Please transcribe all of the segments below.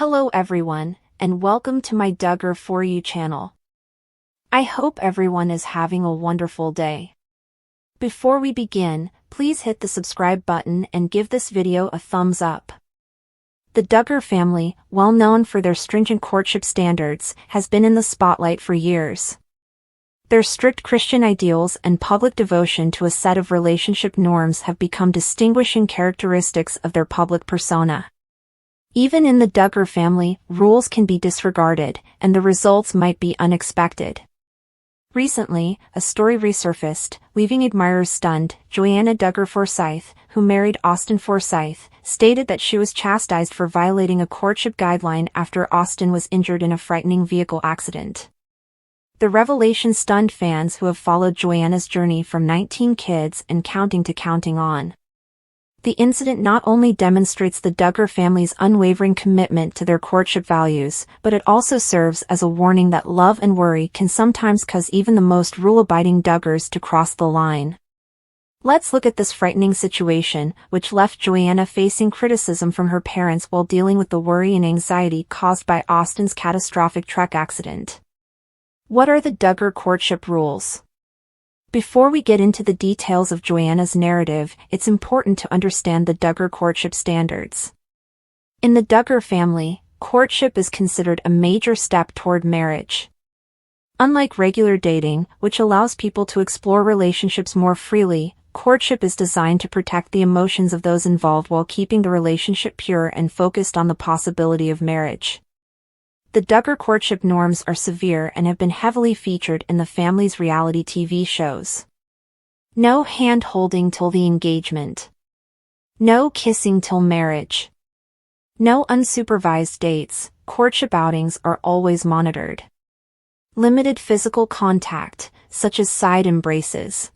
Hello everyone, and welcome to my Duggar For You channel. I hope everyone is having a wonderful day. Before we begin, please hit the subscribe button and give this video a thumbs up. The Duggar family, well known for their stringent courtship standards, has been in the spotlight for years. Their strict Christian ideals and public devotion to a set of relationship norms have become distinguishing characteristics of their public persona. Even in the Duggar family, rules can be disregarded, and the results might be unexpected. Recently, a story resurfaced, leaving admirers stunned. Joanna Duggar Forsyth, who married Austin Forsyth, stated that she was chastised for violating a courtship guideline after Austin was injured in a frightening vehicle accident. The revelation stunned fans who have followed Joanna's journey from 19 kids and counting to counting on. The incident not only demonstrates the Duggar family's unwavering commitment to their courtship values, but it also serves as a warning that love and worry can sometimes cause even the most rule-abiding Duggars to cross the line. Let's look at this frightening situation, which left Joanna facing criticism from her parents while dealing with the worry and anxiety caused by Austin's catastrophic truck accident. What are the Duggar courtship rules? Before we get into the details of Joanna's narrative, it's important to understand the Duggar courtship standards. In the Duggar family, courtship is considered a major step toward marriage. Unlike regular dating, which allows people to explore relationships more freely, courtship is designed to protect the emotions of those involved while keeping the relationship pure and focused on the possibility of marriage. The Duggar courtship norms are severe and have been heavily featured in the family's reality TV shows. No hand-holding till the engagement. No kissing till marriage. No unsupervised dates. Courtship outings are always monitored. Limited physical contact, such as side embraces.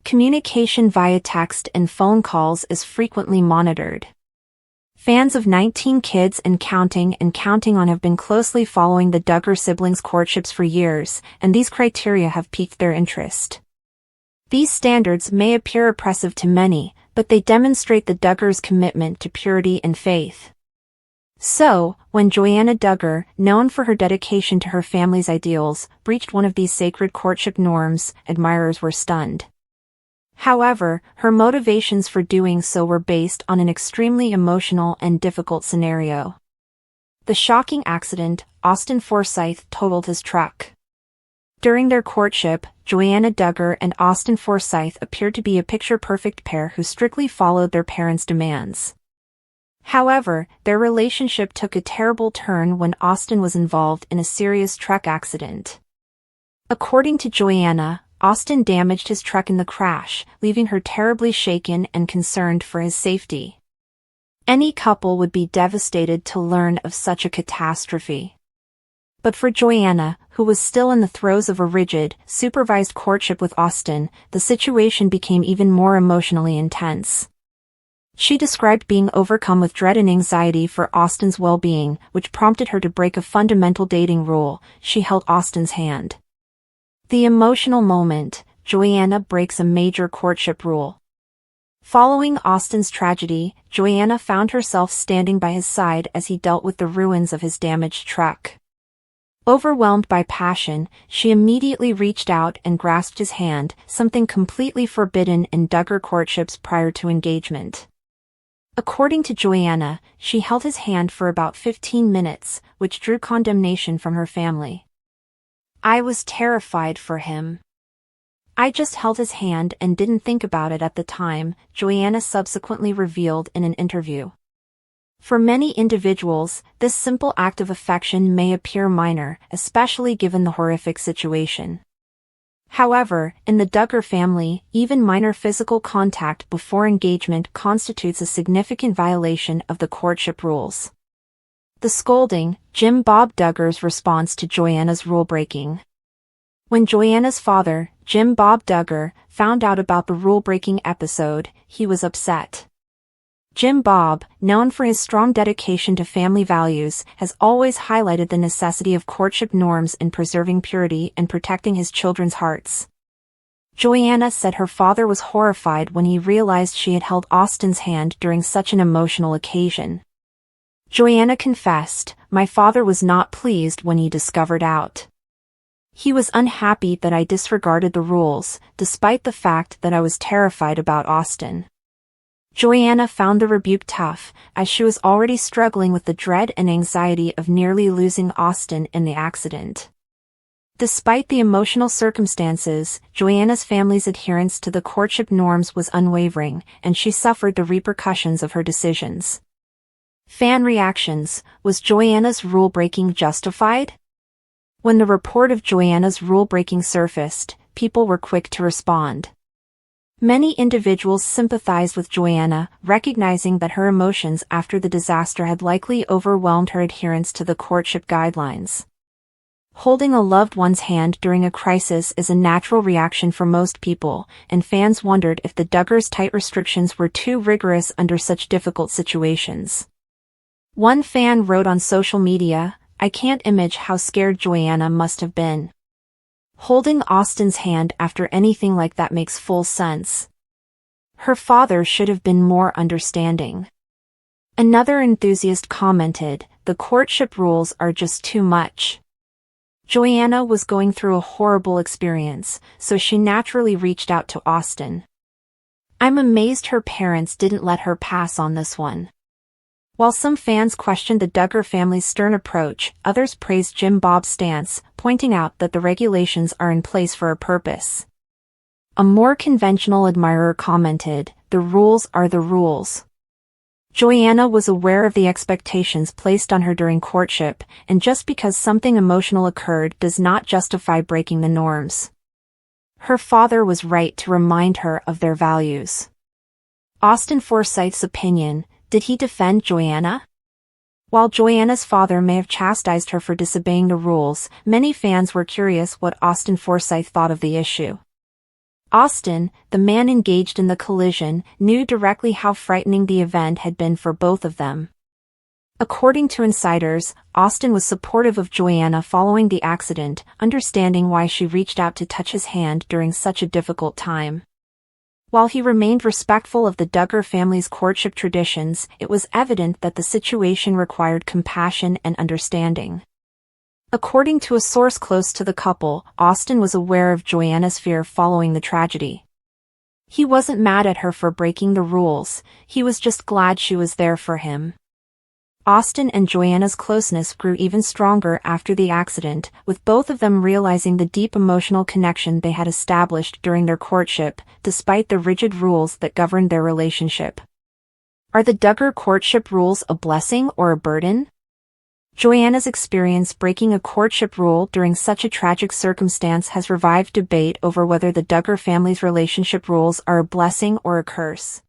Communication via text and phone calls is frequently monitored. Fans of 19 Kids and Counting On have been closely following the Duggar siblings' courtships for years, and these criteria have piqued their interest. These standards may appear oppressive to many, but they demonstrate the Duggars' commitment to purity and faith. So, when Joanna Duggar, known for her dedication to her family's ideals, breached one of these sacred courtship norms, admirers were stunned. However, her motivations for doing so were based on an extremely emotional and difficult scenario. The shocking accident, Austin Forsyth totaled his truck. During their courtship, Joanna Duggar and Austin Forsyth appeared to be a picture-perfect pair who strictly followed their parents' demands. However, their relationship took a terrible turn when Austin was involved in a serious truck accident. According to Joanna, Austin damaged his truck in the crash, leaving her terribly shaken and concerned for his safety. Any couple would be devastated to learn of such a catastrophe. But for Joanna, who was still in the throes of a rigid, supervised courtship with Austin, the situation became even more emotionally intense. She described being overcome with dread and anxiety for Austin's well-being, which prompted her to break a fundamental dating rule. She held Austin's hand. The emotional moment, Joanna breaks a major courtship rule. Following Austin's tragedy, Joanna found herself standing by his side as he dealt with the ruins of his damaged truck. Overwhelmed by passion, she immediately reached out and grasped his hand, something completely forbidden in Duggar courtships prior to engagement. According to Joanna, she held his hand for about 15 minutes, which drew condemnation from her family. "I was terrified for him. I just held his hand and didn't think about it at the time," Joanna subsequently revealed in an interview. For many individuals, this simple act of affection may appear minor, especially given the horrific situation. However, in the Duggar family, even minor physical contact before engagement constitutes a significant violation of the courtship rules. The scolding, Jim Bob Duggar's response to Joanna's rule-breaking. When Joanna's father, Jim Bob Duggar, found out about the rule-breaking episode, he was upset. Jim Bob, known for his strong dedication to family values, has always highlighted the necessity of courtship norms in preserving purity and protecting his children's hearts. Joanna said her father was horrified when he realized she had held Austin's hand during such an emotional occasion. Joanna confessed, "My father was not pleased when he discovered out. He was unhappy that I disregarded the rules, despite the fact that I was terrified about Austin." Joanna found the rebuke tough, as she was already struggling with the dread and anxiety of nearly losing Austin in the accident. Despite the emotional circumstances, Joanna's family's adherence to the courtship norms was unwavering, and she suffered the repercussions of her decisions. Fan reactions: was Joanna's rule-breaking justified? When the report of Joanna's rule-breaking surfaced, people were quick to respond. Many individuals sympathized with Joanna, recognizing that her emotions after the disaster had likely overwhelmed her adherence to the courtship guidelines. Holding a loved one's hand during a crisis is a natural reaction for most people, and fans wondered if the Duggars' tight restrictions were too rigorous under such difficult situations. One fan wrote on social media, "I can't imagine how scared Joanna must have been. Holding Austin's hand after anything like that makes full sense. Her father should have been more understanding." Another enthusiast commented, "The courtship rules are just too much." Joanna was going through a horrible experience, so she naturally reached out to Austin. "I'm amazed her parents didn't let her pass on this one." While some fans questioned the Duggar family's stern approach, others praised Jim Bob's stance, pointing out that the regulations are in place for a purpose. A more conventional admirer commented, "The rules are the rules." Joanna was aware of the expectations placed on her during courtship, and just because something emotional occurred does not justify breaking the norms. Her father was right to remind her of their values. Austin Forsythe's opinion: did he defend Joanna? While Joanna's father may have chastised her for disobeying the rules, many fans were curious what Austin Forsythe thought of the issue. Austin, the man engaged in the collision, knew directly how frightening the event had been for both of them. According to insiders, Austin was supportive of Joanna following the accident, understanding why she reached out to touch his hand during such a difficult time. While he remained respectful of the Duggar family's courtship traditions, it was evident that the situation required compassion and understanding. According to a source close to the couple, Austin was aware of Joanna's fear following the tragedy. He wasn't mad at her for breaking the rules, he was just glad she was there for him. Austin and Joanna's closeness grew even stronger after the accident, with both of them realizing the deep emotional connection they had established during their courtship, despite the rigid rules that governed their relationship. Are the Duggar courtship rules a blessing or a burden? Joanna's experience breaking a courtship rule during such a tragic circumstance has revived debate over whether the Duggar family's relationship rules are a blessing or a curse.